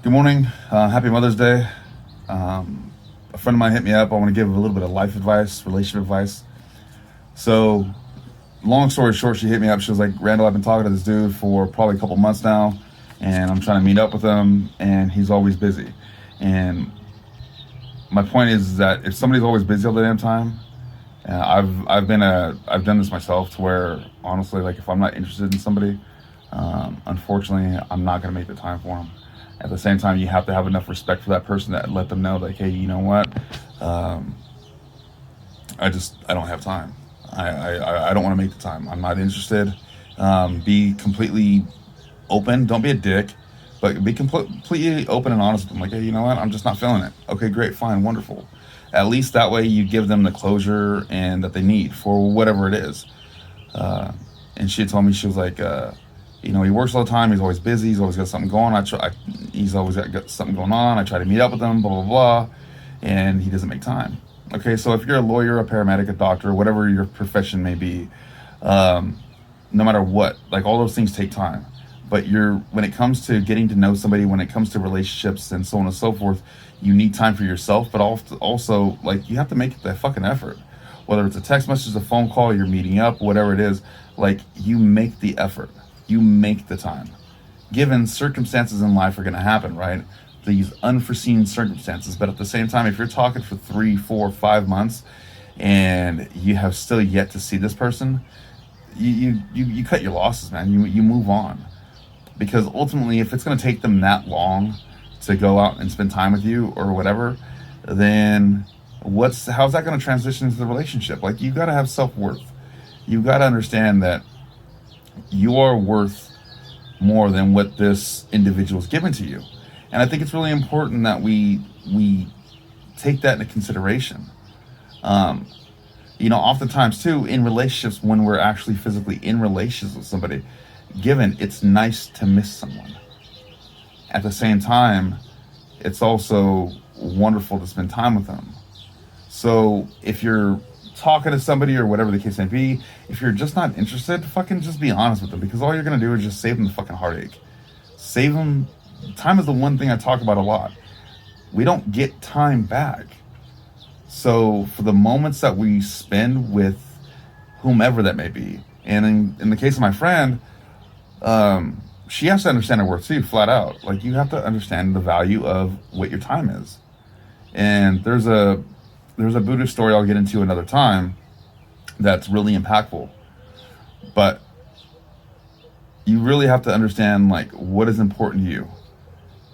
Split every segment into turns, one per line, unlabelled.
Good morning. Happy Mother's Day. A friend of mine hit me up. I want to give a little bit of life advice, relationship advice. So, long story short, she hit me up. She was like, Randall, I've been talking to this dude for probably a couple months now, and I'm trying to meet up with him, and he's always busy. And my point is that if somebody's always busy all the damn time, I've done this myself to where honestly, like if I'm not interested in somebody, unfortunately, I'm not gonna make the time for them. At the same time, you have to have enough respect for that person that let them know, like, hey, you know what? Um, I don't have time. I don't want to make the time. I'm not interested. Be completely open. Don't be a dick, but be completely open and honest with them. Like, hey, you know what? I'm just not feeling it. Okay, great, fine, wonderful. At least that way you give them the closure and that they need for whatever it is. Uh, and she told me, she was like, he works all the time. He's always busy. He's always got something going. He's always got something going on. I try to meet up with him, blah blah blah, and he doesn't make time. Okay, so if you're a lawyer, a paramedic, a doctor, whatever your profession may be, um, no matter what, like all those things take time. But when it comes to getting to know somebody, when it comes to relationships and so on and so forth, you need time for yourself. But also, like you have to make that fucking effort. Whether it's a text message, a phone call, you're meeting up, whatever it is, like you make the effort, you make the time. Given circumstances in life are going to happen, right? These unforeseen circumstances. But at the same time, if you're talking for 3, 4, 5 months and you have still yet to see this person, you cut your losses, man. You move on, because ultimately, if it's going to take them that long to go out and spend time with you or whatever, then how's that going to transition into the relationship? Like, you got to have self-worth. You got to understand that you are worth more than what this individual is given to you. And I think it's really important that we take that into consideration. Um, Oftentimes too, in relationships, when we're actually physically in relations with somebody, given it's nice to miss someone. At the same time, it's also wonderful to spend time with them. So if you're talking to somebody or whatever the case may be, if you're just not interested, fucking just be honest with them, because all you're gonna do is just save them the fucking heartache. Save them. Time is the one thing I talk about a lot. We don't get time back. So for the moments that we spend with whomever that may be, and in the case of my friend, she has to understand her worth too, flat out. Like, you have to understand the value of what your time is. And there's a Buddhist story I'll get into another time that's really impactful. But you really have to understand, like, what is important to you.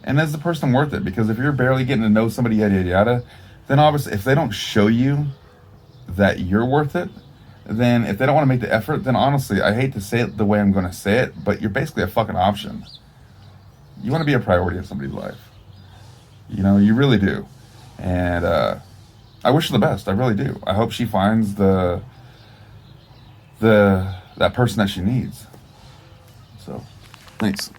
And is the person worth it? Because if you're barely getting to know somebody, yada, yada, yada, then obviously if they don't show you that you're worth it, then if they don't want to make the effort, then honestly, I hate to say it the way I'm going to say it, but you're basically a fucking option. You want to be a priority in somebody's life. You really do. And I wish her the best. I really do. I hope she finds that person that she needs. So, thanks.